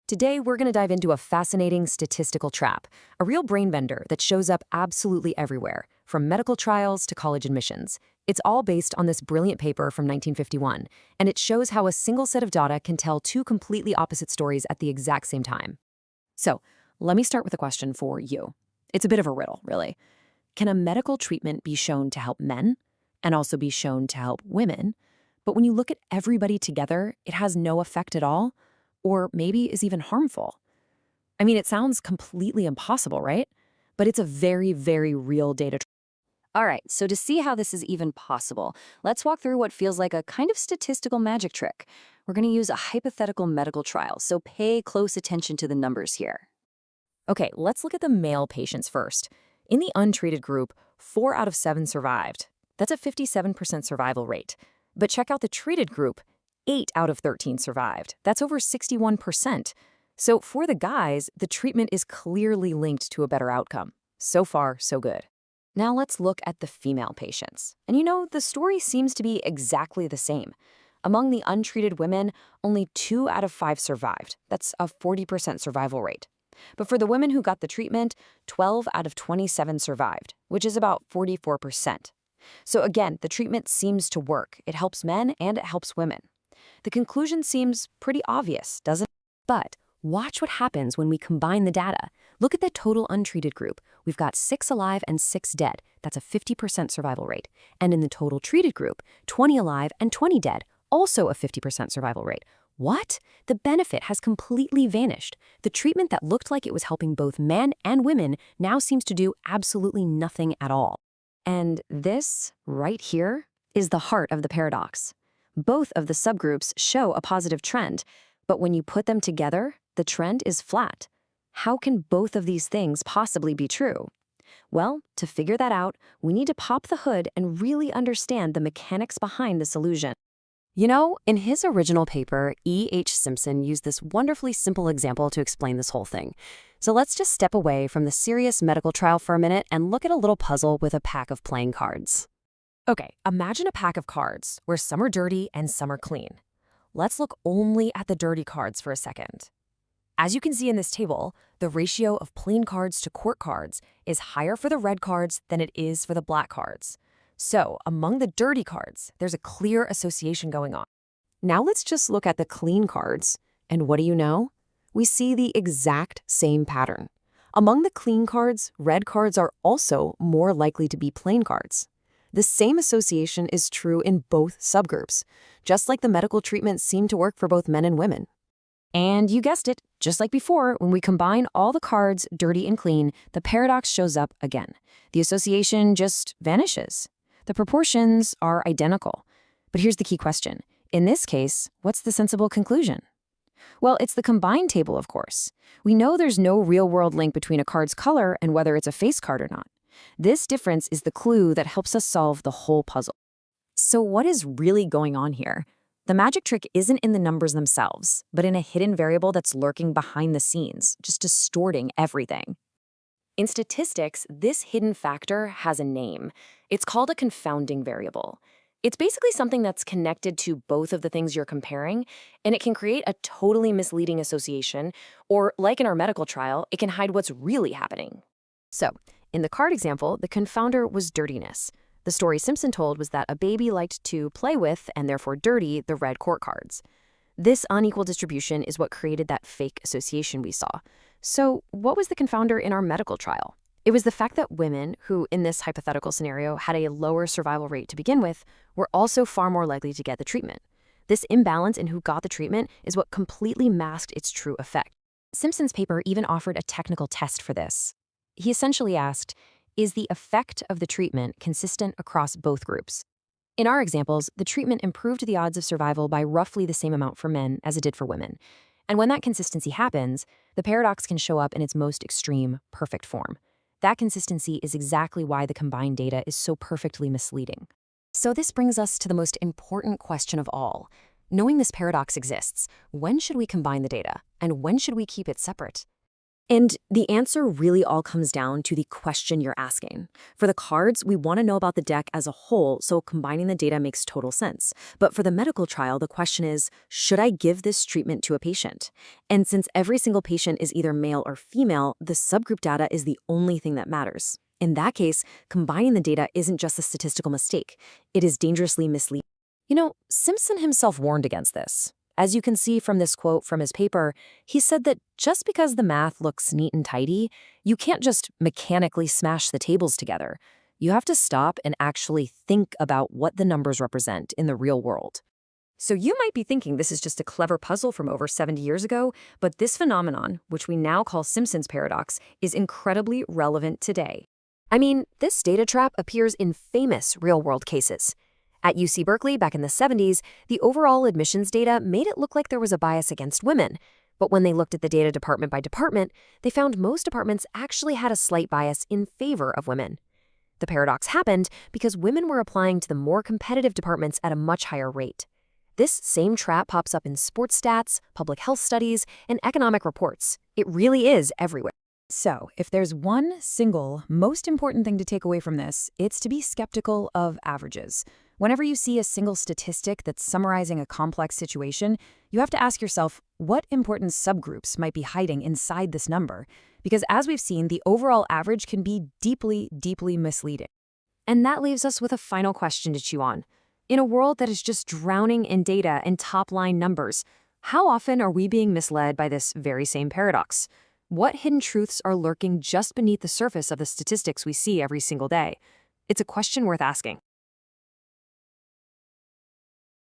Today, we're going to dive into a fascinating statistical trap, a real brain bender that shows up absolutely everywhere, from medical trials to college admissions. It's all based on this brilliant paper from 1951, and it shows how a single set of data can tell two completely opposite stories at the exact same time. So, let me start with a question for you. It's a bit of a riddle, really. Can a medical treatment be shown to help men and also be shown to help women? But when you look at everybody together, it has no effect at all, or maybe is even harmful. I mean, it sounds completely impossible, right? But it's a very, very real data. All right, so to see how this is even possible, let's walk through what feels like a kind of statistical magic trick. We're going to use a hypothetical medical trial, so pay close attention to the numbers here. Okay, let's look at the male patients first. In the untreated group, 4 out of 7 survived. That's a 57% survival rate. But check out the treated group, 8 out of 13 survived. That's over 61%. So for the guys, the treatment is clearly linked to a better outcome. So far, so good. Now let's look at the female patients. And the story seems to be exactly the same. Among the untreated women, only 2 out of 5 survived. That's a 40% survival rate. But for the women who got the treatment, 12 out of 27 survived, which is about 44%. So again, the treatment seems to work. It helps men and it helps women. The conclusion seems pretty obvious, doesn't it? But watch what happens when we combine the data. Look at the total untreated group. We've got 6 alive and 6 dead. That's a 50% survival rate. And in the total treated group, 20 alive and 20 dead, also a 50% survival rate. What? The benefit has completely vanished. The treatment that looked like it was helping both men and women now seems to do absolutely nothing at all. And this, right here, is the heart of the paradox. Both of the subgroups show a positive trend, but when you put them together, the trend is flat. How can both of these things possibly be true? Well, to figure that out, we need to pop the hood and really understand the mechanics behind this illusion. In his original paper, Simpson used this wonderfully simple example to explain this whole thing. So let's just step away from the serious medical trial for a minute and look at a little puzzle with a pack of playing cards. Okay, imagine a pack of cards where some are dirty and some are clean. Let's look only at the dirty cards for a second. As you can see in this table, the ratio of plain cards to court cards is higher for the red cards than it is for the black cards. So, among the dirty cards, there's a clear association going on. Now let's just look at the clean cards. And what do you know? We see the exact same pattern. Among the clean cards, red cards are also more likely to be plain cards. The same association is true in both subgroups, just like the medical treatments seem to work for both men and women. And you guessed it, just like before, when we combine all the cards, dirty and clean, the paradox shows up again. The association just vanishes. The proportions are identical. But here's the key question. In this case, what's the sensible conclusion? Well, it's the combined table, of course. We know there's no real-world link between a card's color and whether it's a face card or not. This difference is the clue that helps us solve the whole puzzle. So what is really going on here? The magic trick isn't in the numbers themselves, but in a hidden variable that's lurking behind the scenes, just distorting everything. In statistics, this hidden factor has a name. It's called a confounding variable. It's basically something that's connected to both of the things you're comparing, and it can create a totally misleading association, or like in our medical trial, it can hide what's really happening. So, in the card example, the confounder was dirtiness. The story Simpson told was that a baby liked to play with, and therefore dirty, the red court cards. This unequal distribution is what created that fake association we saw. So what was the confounder in our medical trial? It was the fact that women, who in this hypothetical scenario had a lower survival rate to begin with, were also far more likely to get the treatment. This imbalance in who got the treatment is what completely masked its true effect. Simpson's paper even offered a technical test for this. He essentially asked, is the effect of the treatment consistent across both groups? In our examples, the treatment improved the odds of survival by roughly the same amount for men as it did for women. And when that consistency happens, the paradox can show up in its most extreme, perfect form. That consistency is exactly why the combined data is so perfectly misleading. So this brings us to the most important question of all. Knowing this paradox exists, when should we combine the data, and when should we keep it separate? And the answer really all comes down to the question you're asking. For the cards, we want to know about the deck as a whole, so combining the data makes total sense. But for the medical trial, the question is, should I give this treatment to a patient? And since every single patient is either male or female, the subgroup data is the only thing that matters. In that case, combining the data isn't just a statistical mistake. It is dangerously misleading. Simpson himself warned against this. As you can see from this quote from his paper, he said that just because the math looks neat and tidy, you can't just mechanically smash the tables together. You have to stop and actually think about what the numbers represent in the real world. So you might be thinking this is just a clever puzzle from over 70 years ago, but this phenomenon, which we now call Simpson's paradox, is incredibly relevant today. I mean, this data trap appears in famous real-world cases. At UC Berkeley back in the 70s, the overall admissions data made it look like there was a bias against women. But when they looked at the data department by department, they found most departments actually had a slight bias in favor of women. The paradox happened because women were applying to the more competitive departments at a much higher rate. This same trap pops up in sports stats, public health studies, and economic reports. It really is everywhere. So, if there's one single, most important thing to take away from this, it's to be skeptical of averages. Whenever you see a single statistic that's summarizing a complex situation, you have to ask yourself what important subgroups might be hiding inside this number. Because as we've seen, the overall average can be deeply, deeply misleading. And that leaves us with a final question to chew on. In a world that is just drowning in data and top-line numbers, how often are we being misled by this very same paradox? What hidden truths are lurking just beneath the surface of the statistics we see every single day? It's a question worth asking.